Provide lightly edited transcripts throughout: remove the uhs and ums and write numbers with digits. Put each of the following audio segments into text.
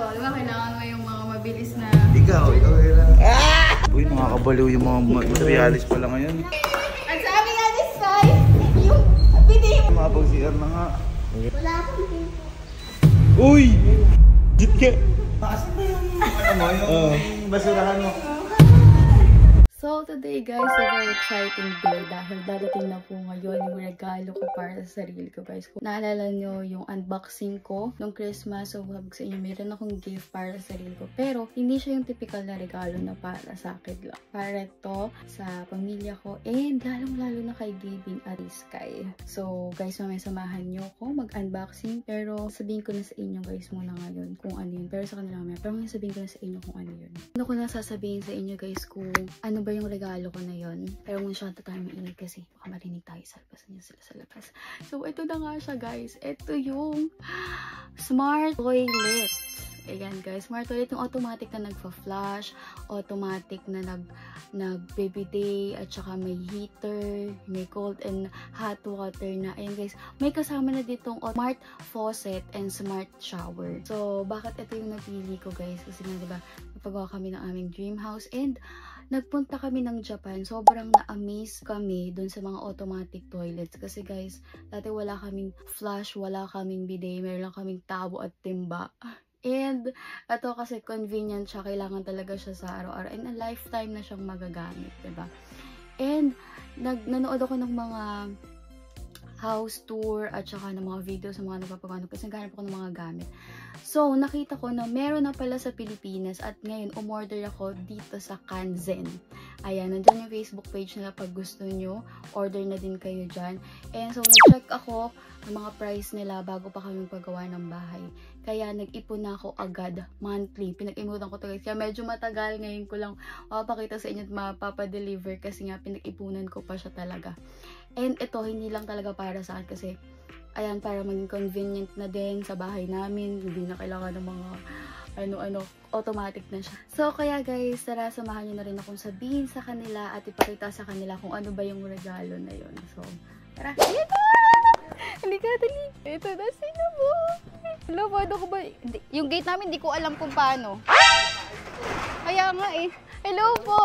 Diba kailangan mo yung mga mabilis na... Ikaw kailangan. Uy, nakakabaliw yung mga materialis pala ngayon. Ang sabi nga this time, yung bidet. Mapag-CR na nga. Wala akong bidet. Uy! Git ka! Asan ba yung yung basurahan mo? So today guys, a very exciting day dahil dadating na po ngayon yung regalo ko para sa sarili ko guys. Kung naalala nyo yung unboxing ko nung Christmas, so wag sa inyo, meron akong gift para sa sarili ko. Pero hindi siya yung typical na regalo na para sa akin lang. Para ito sa pamilya ko and lalong-lalo na kay Gavin at Sky. So guys, mamaya samahan nyo ko mag-unboxing, pero sabihin ko na sa inyo guys muna ngayon kung ano yun. Pero sa kanila mamaya, pero ngayon sabihin ko na sa inyo kung ano yun. Ano ko na sasabihin sa inyo guys kung ano ba yung regalo ko na yun. Pero muna siya tayo maingay kasi baka marinig tayo sa labas niya sila sa labas. So ito na nga siya guys. Ito yung smart toilet. Ayan guys, smart toilet yung automatic na nagpa-flash, automatic na nag-bidet, at saka may heater, may cold and hot water na. Ayan guys, may kasama na ditong smart faucet and smart shower. So bakit ito yung napili ko guys? Kasi nga diba, napagawa kami ng aming dream house and nagpunta kami ng Japan. Sobrang na-amaze kami dun sa mga automatic toilets. Kasi guys, dati wala kaming flush, wala kaming bidet, meron lang kaming tabo at timba. And ito kasi convenient siya, kailangan talaga siya sa araw-araw. And a lifetime na siyang magagamit, diba? And nanood ako ng mga house tour at saka ng mga videos sa mga napapagano kasi naghanap ako ng mga gamit. So, nakita ko na meron na pala sa Pilipinas at ngayon umorder ako dito sa Kanzen. Ayan, nandyan yung Facebook page nila pag gusto nyo. Order na din kayo dyan. And so, nag-check ako ng mga price nila bago pa kami paggawa ng bahay. Kaya nag-ipon na ako agad, monthly. Pinag-imutan ko to guys. Kaya medyo matagal ngayon ko lang mapapakita sa inyo at mapapa-deliver kasi nga pinag-ipunan ko pa siya talaga. And ito, hindi lang talaga para sa akin kasi ayan, para maging convenient na din sa bahay namin. Hindi na kailangan ng mga automatic na siya. So, kaya guys, tara, samahan nyo na rin akong sabihin sa kanila at ipakita sa kanila kung ano ba yung regalo na yun. So, tara! Ito! Hindi ka, dali! Ito na, sino mo? Hello, paano ko ba? Yung gate namin, hindi ko alam kung paano. Kaya nga eh. Hello po!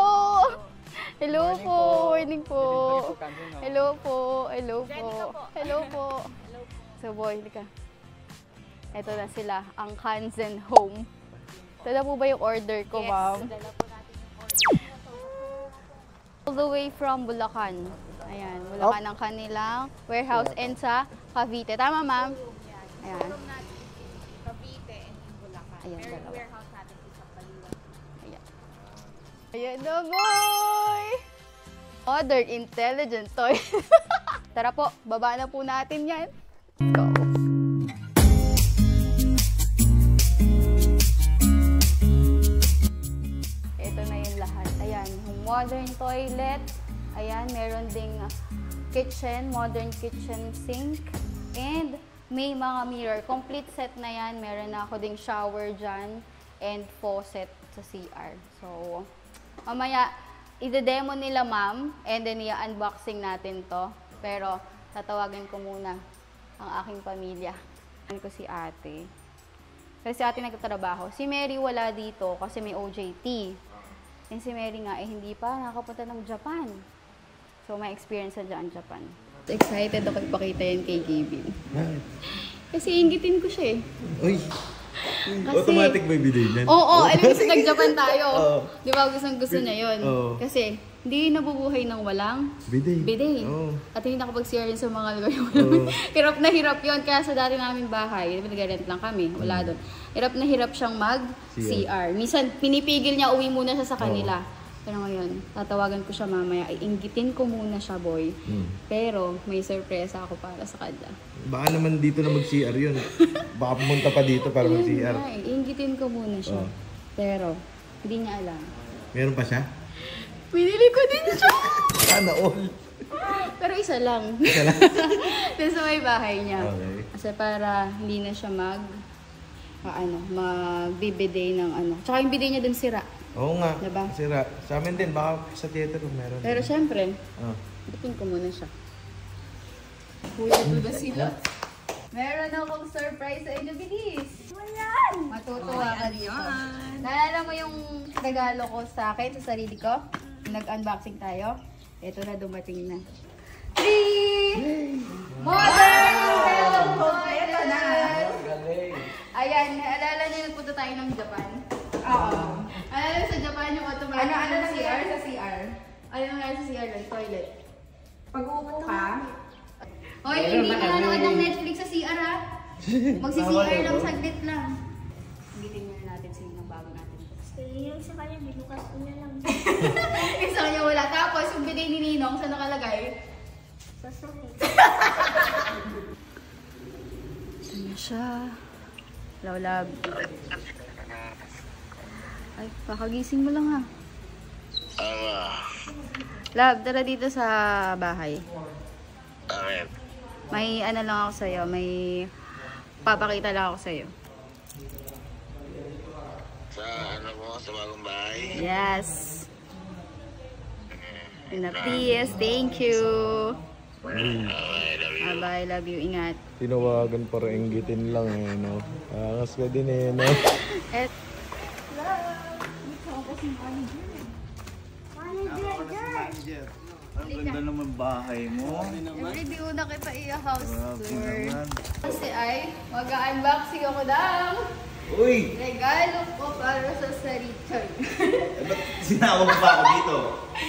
Hello po! Morning po! Hello po! Hello po! Hello po! So boy, hindi ka. Ito na sila, ang Kanzen Home. Ito na po ba yung order ko, ma'am? Yes, dala po natin yung order. All the way from Bulacan. Ayan, Bulacan ang kanilang warehouse and sa Cavite. Tama, ma'am? Ayan. Cavite and Bulacan. Ayan, dalawa. Warehouse natin sa Paliwan. Ayan. Ayan na, boy! Modern Intelligent Toy. Tara po, baba na po natin yan. Go! Ito na yung lahat. Ayan, yung modern toilet. Ayan, meron ding kitchen, modern kitchen sink. And may mga mirror. Complete set na yan. Meron na ako ding shower dyan. And faucet sa CR. So, mamaya, ide-demo nila ma'am. And then, i-unboxing natin to. Pero, tatawagan ko muna ang aking pamilya. Ano ko si ate. Kasi si ate nagtatrabaho. Si Mary wala dito kasi may OJT. And si Mary nga hindi pa nakapunta ng Japan. So may experience sa dyan Japan. Excited ako ipakita yan kay Gavin. Kasi ingitin ko siya eh. Uy! Kasi, automatic may bidet yan? Oo, alam kasi nag-Japan tayo. Di ba gusto niya yun? Kasi hindi nabubuhay ng walang bidet. At hindi nakapag-CR yun sa mga lugar. Hirap na hirap yun. Kaya sa dati namin bahay, nag-rent lang kami, wala doon. Hirap na hirap siyang mag-CR. Minsan, pinipigil niya, uwi muna siya sa kanila. Pero ngayon, tatawagan ko siya mamaya. Iingitin ko muna siya, boy. Pero may sorpresa ako para sa kanya. Baka naman dito na mag-CR yun. Baka pumunta pa dito para mag-CR. Iingitin ko muna siya. Pero, hindi niya alam. Meron pa siya? Pinili ko din siya! Sana all! Pero isa lang. Isa lang? Dun sa may bahay niya. Okay. Kasi para hindi na siya mag-bibidet ng ano. Tsaka yung bidet niya dun sira. Oo nga. Diba? Sira. Sa amin din, baka sa theater meron. Pero syempre, bitin ko muna siya. Kuya, ito na sila. Meron akong surprise sa inyo, bilis. Wayan! Matutuwa ka dito. Naalala mo yung regalo ko sa akin, sa sarili ko? Nag-unboxing tayo. Ito na, dumating na. 3 modern toilet na. Ayan, naalala niyo nagpunta tayo ng Japan? Oo. Alala sa Japan yung automatic ano na CR? Sa CR. Ano nangyari sa CR lang? Toilet. Pag-uupo ka? Hoy, hindi ka nanood ng Netflix sa CR ha? Magsi-CR lang, saglit lang. Gitin muna natin sa yung bago natin. Yung sa kanya, binukas ko na lang. Yung sa kanya wala. Tapos yung biday ni Ninong, saan nakalagay? Sa sakit. Ano siya? Lawlab. Ay, pakagising mo lang ha. Lab, tara dito sa bahay. May ano lang ako sa'yo, may papakita lang ako sa'yo. Sa ano mo, sa bagong bahay? Yes. Please, thank you. Bye, love you. Ingat. Tinawagan para inggitin lang eh, no? Angas ka din eh, no? Manager! Ang ganda naman bahay mo. Every day una kita i-house tour. Kasi ay, mag-unboxing ako ng Uy! regalo ko para sa sarili. Ba't sinawag pa ako dito?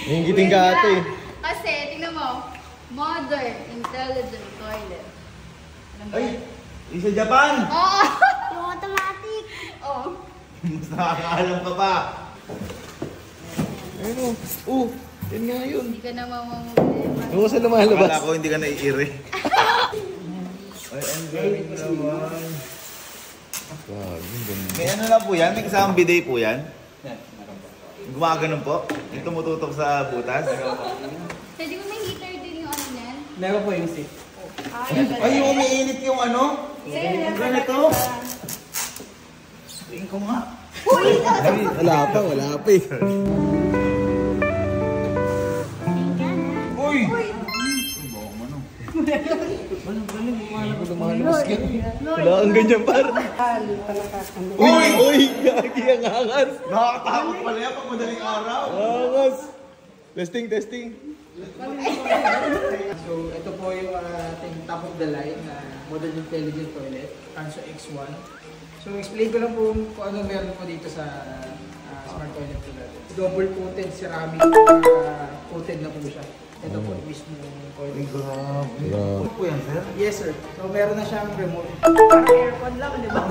Inggitin ka ate. Kasi, tingnan mo, modern, intelligent toilet. Ay! Isa Japan! Oo! Yung automatic! Oo. Mas nakakaalam ka pa. Ayun o. Yan nga yun. Hindi ka na mamamagay. Ano sa lumalabas? Wala ko, hindi ka naiiri. Ay, ang galing naman. May ano lang po yan? May kasamang bidet po yan? Gumaganon po? Yung tumututok sa butas? Pwede mo may heater din yung ano yan? Meron po yung seat. Ay, yung umiinit yung ano? Yung ganito? Tingin ko nga. Wala pa eh. Uy! Wala kang ganyan par. Uy! Gagi ang angas. Nakakatakot pala yan pag madaling araw. Angas. Testing. So, ito po yung ating top of the line na modern intelligent toilet, Kanso X1. So, explain ko lang po kung ano meron po dito sa smart toilet po natin. Double coated ceramic coated na po siya. Ito po mismo yung toilet. Ano po yan, sir? Yes, sir. So, meron na siyang remote. Parang aircon lang, di ba?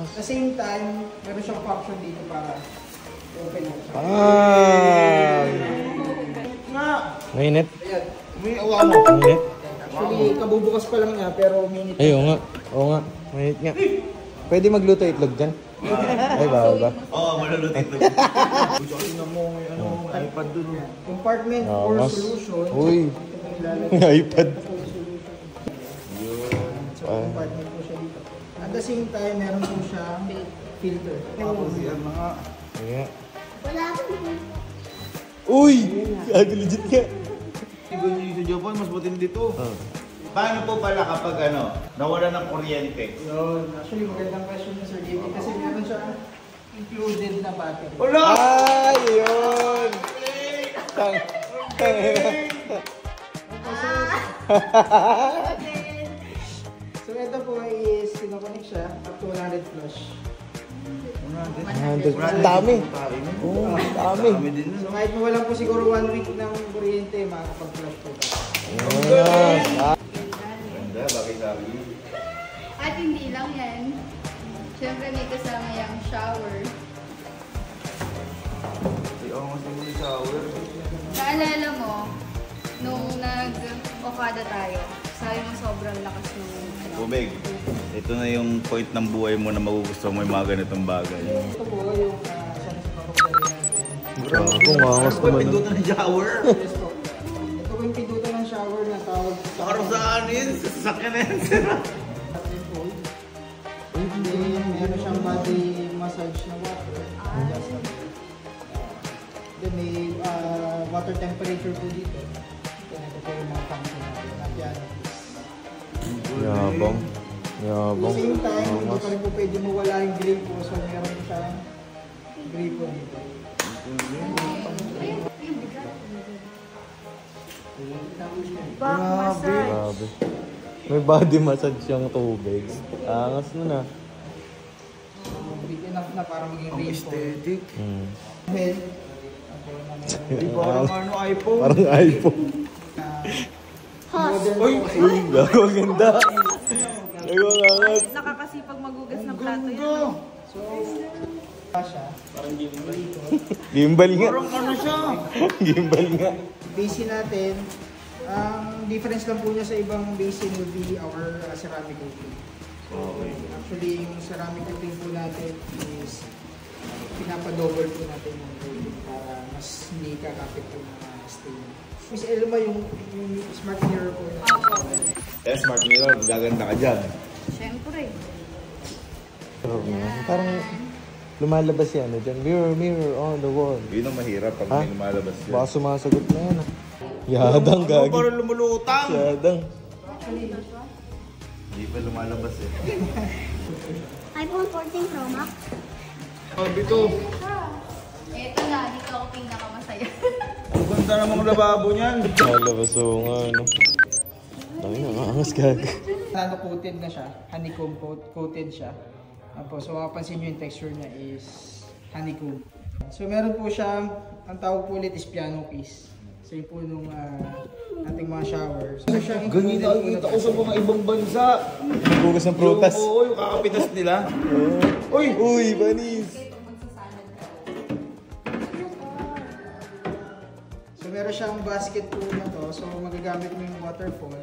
At the same time, meron siyang function dito para open mo siya. Mainit? Ayan. May awa mo. Mainit? Actually, kabubukas pa lang niya, pero minute. Ay, oo nga. Mainit nga. Pwede magluto itlog dyan? Ay, ba? Oo, maluluto itlog. Tingnan mo, iPad dun. Compartment or solution. Uy. iPad. So, compartment po siya dito. At the same time, meron po siya filter. Ayan. Wala ko. Uy! Legit nga. Siguro yung sa Japan, mas butin dito. Paano po pala kapag nawala ng kuryente? Yun. Actually, magandang question na Sir JP kasi meron siya included na battery. Wala! Ay, yun! So, ito po is kinoconnect siya up to 100 flush. 100. Dami. Oo, dami. So, kahit mawalan po siguro 1 week ng kuryente, makakapag-flush po tayo. Ganda, bakit sabi? At hindi lang yan. Siyempre may kasama yung shower. Ay, ako mas yung shower. Naalala mo, nung nag-Okada tayo, sabi mo sobrang lakas ng Bumig, ito na yung point ng buhay mo na magugustuhan mo yung mga ganitong bagay. Ito po yung isang kapag-flush. Kung angas naman. Pindutan ng shower. Yes po. Ito po yung pindutan ng shower na tawag Parang saan yun? Sasakyan na yan. Meron siyang body massage na water. Then may water temperature po dito. Then ito po yung mga function natin. Yabang. At the same time, hindi pa rin po pwede mawala yung grill po. So, meron siyang grill po dito. Grabe. May body massage siyang tubig. Angas nun ah. Big enough na para maging rain po. Aesthetic. Well, Hindi parang ano, iPhone. Parang iPhone. Uy! Uy, gago, ganda. Ay, angas. Nakakasipag magugas ng plato yan. so, siya. Gimbal nga. Parang ano siya. Gimbal nga. Basin natin, ang difference lang po niya sa ibang basin will be our ceramic coating. So, actually, yung ceramic coating po natin is pinapadouble po natin yung coating para mas hindi kakapit yung mga stain. Miss Elma, yung smart mirror po natin. Eh, smart mirror, gaganda ka dyan. Siyempre. Parang lumalabas yan. Dyan. Mirror, mirror on the wall. Yun ang mahirap pag Ha? may lumalabas yun. Baka sumasagot na yan ah. Yadang gagi. Parang lumulutang. Yadang. Hindi pa lumalabas eh. iPhone 14 Pro Max. Oh, Bito. Eto na, dito ako pinakamasaya. Ang ganda namang lababo niyan. Lalabas o nga ano. Ay, nangangas gagi. Nano coated na siya, honeycomb coated siya. Tapos, so mapapansin nyo yung texture niya is honeycomb. So meron po siyang, ang tawag po ulit is piano case. Same po nung ating mga showers. So, siyang Ganyan nakikita ko sa mga ibang bansa. Bugas ng prutas. Oo, yung kakapitas nila. Uy! Uy, banis! So meron siyang basket po na to. So magagamit mo yung waterfall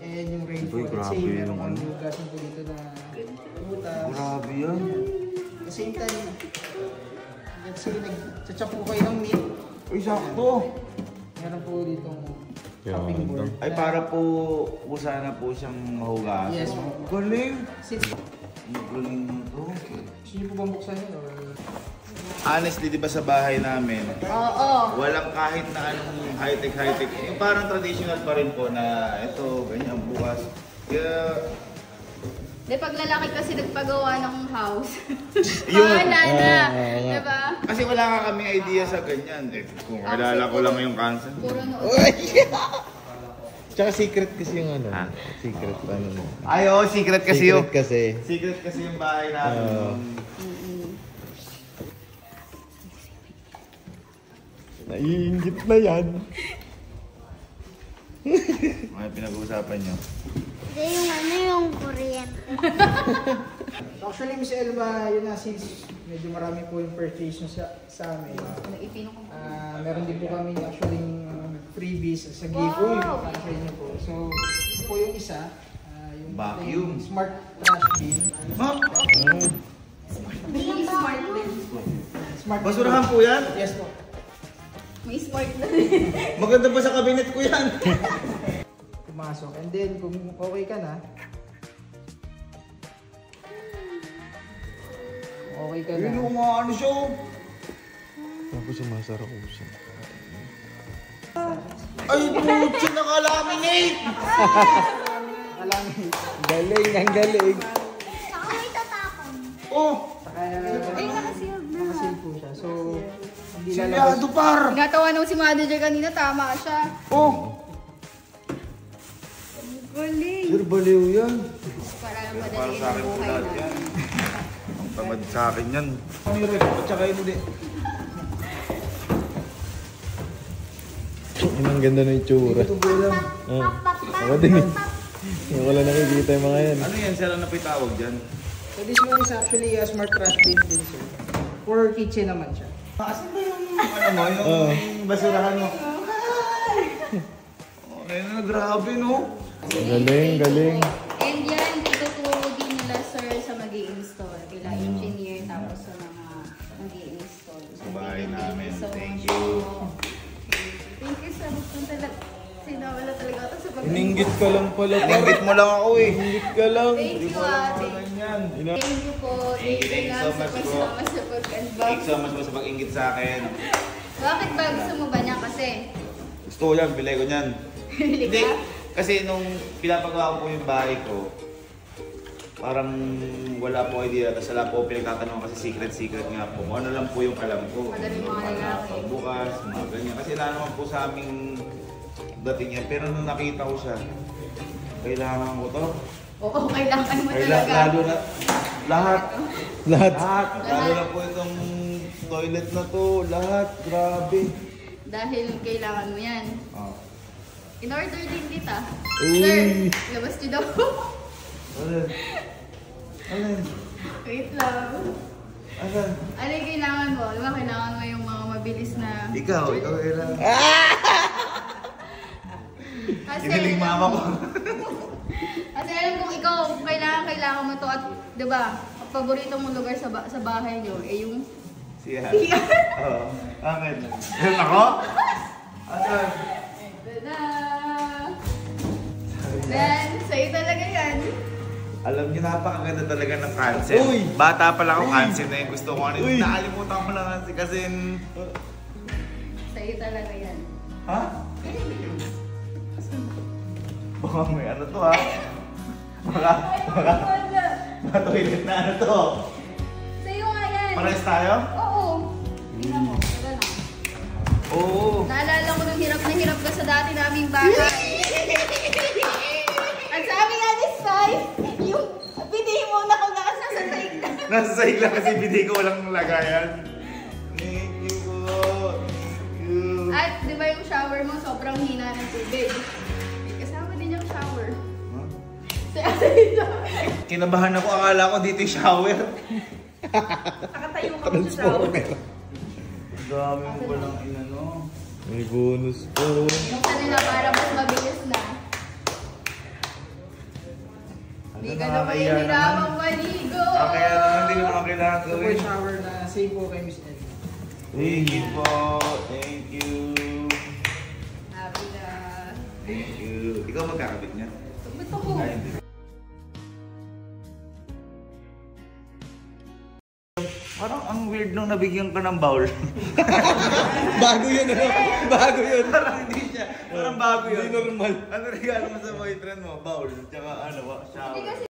and yung rainfall. Uy, Let's say grabe meron yung kang ano. hugasan po dito na prutas. Grabe yan. At the same time, let's say nag-chachap po kayo ng meat. Uy, sakto. Meron po ditong Yan. chopping board. Ay, para po sana po siyang mahugasan. Yes po. Galing. Since Ang galing nito. gusto niyo po bang buksan yun or? Honestly, di ba sa bahay namin, Oo. walang kahit na anong high-tech. Yung parang traditional pa rin po na ito, ganyan, bukas. Kaya, Di, pag lalaki kasi nagpagawa ng house. Yun. Pahala na. Diba? kasi wala ka kaming idea sa ganyan. Eh, kung alala ko lang yung cancer. Puro noon. Tsaka secret kasi yung ano. Ha? Secret ano mo. Ay, oo, secret kasi yun. Secret kasi. Secret kasi yung bahay namin. Naiingit na yan. Mga pinag-uusapan nyo. Hindi yung ano yung kuryente. Actually, Miss Elma, yun na since medyo marami po yung purchase nyo sa amin. Nag-ipino ko. Meron din po kami actually freebies sa giveaway para sa inyo po. So, ito po yung isa. Yung Vacuum. yung smart trash bin. Ha? May smart din. Smart Basurahan po yan? Yes po. May smart na. Maganda pa sa cabinet ko yan. Pumasok. And then, kung okay ka na, okay ka na. Yun yung mga ano siya. Tapos sumasarap ko siya. Ay, putsi, nakalaminate! Alam Galing, ang galing. Saka may tatapon. Oh, Saka, nakasealed po siya. So, hindi lalabas. silyado par! Natawa nung si Mother kanina, tama siya. Oh, Galing. sir, baliw yan. Para Para madaliin sa ang akin po buhay lahat na. yan. Ang tamad sa akin yan. Ang hirap, at saka hindi. Ang ganda ng itsura. Ito po lang. Ako din eh. Yung wala nakikita yung mga yan. Ano yan, sir, ano pa yung tawag dyan? So, this one is actually a smart trash bin din sir. For kitchen naman siya. Asan ba yung, ano mo, yung basurahan mo? Okay na, grabe no? Galing, galing. And yan, tututuro din nila sir sa mag-i-install. Kila engineer tapos sa mga mag-i-install. So, Sa bahay namin. Thank much you. po. Thank you sir. Kung talaga, sinawala talaga ito sa Ininggit ka lang pala. Inggit mo lang ako eh. Ininggit ka lang. Thank you ate. Yan. Thank you po. Thank you Thank you lang so sa much po. pagsama sa Thank pag-unbox. you so much po sa pag-inggit sa akin. Bakit ba? Gusto mo ba niya kasi? Gusto ko yan, bilay ko yan. Bili Hindi, ka? kasi nung pinapagawa ko po yung bahay ko, parang wala po idea. Tapos wala po pinagtatanong kasi secret nga po. Kung ano lang po yung alam ko. Madaling mga lalaki. Bukas, mga ganyan. Kasi wala naman po sa aming dating yan. Pero nung nakita ko siya, kailangan ko to. Oo, kailangan mo Ay, talaga. lalo na, lahat. Lahat. Lalo na po itong toilet na to. Lahat, grabe. Dahil kailangan mo yan. Oh. In-order din kita. Uy. Sir, labas niyo daw. Alin? Alin? Wait lang. Alin? Ano yung kailangan mo? Diba kailangan mo yung mga mabilis na... Ikaw kailangan. Kasi, Kiniling mama ko. Kasi alam kong ikaw, kailangan mo to at, diba, paborito mong lugar sa bahay niyo, eh yung... Siya. Oo. Akin. Yan ako? Asan? Tada! Then, sa'yo talaga yan. Alam niyo, napakaganda talaga ng cancel. Uy! Bata pa lang ako cancel na yung gusto ko. Uy! Nakalimutan ko lang kasi... Sa'yo talaga yan. Ha? Baka may ano to ha? Baka toilet na ano to? Sa'yo nga yan. Pares tayo? Oo. Tingnan mo, wala na. Oo. Naalala ko nung hirap na hirap ka sa dati naming bahay. Ang sabi nga ni Sai, yung binihin mo na kung nasa sa saig na. Nasa sahig lang kasi binigay ko walang lagayan. Thank you po. Thank you. At di ba yung shower mo sobrang hina ng tubig? Kasama din yung shower. Huh? Si Ate Ito. Kinabahan ako, akala ko dito yung shower. Nakatayo ka mo sa shower. Dami mo palang inano. May bonus po. Yung kanila para mas mabilis na. Hindi ka na nakakaya mahihirapang maligo. Kaya naman hindi ko naman kailangan Ito po gawin. yung shower na same po kay Miss Ed. Thank you po. Thank you. Happy na. Thank you. Ikaw magkakabit niya? Ba't ako? Ay, hindi. Parang ang weird nung nabigyan ka ng bowl. Bago yun, ano? Bago yun. Parang hindi siya. Parang bago yun. Hindi normal. Ano regalo mo sa boyfriend mo? Bowl. Tsaka ano, shower.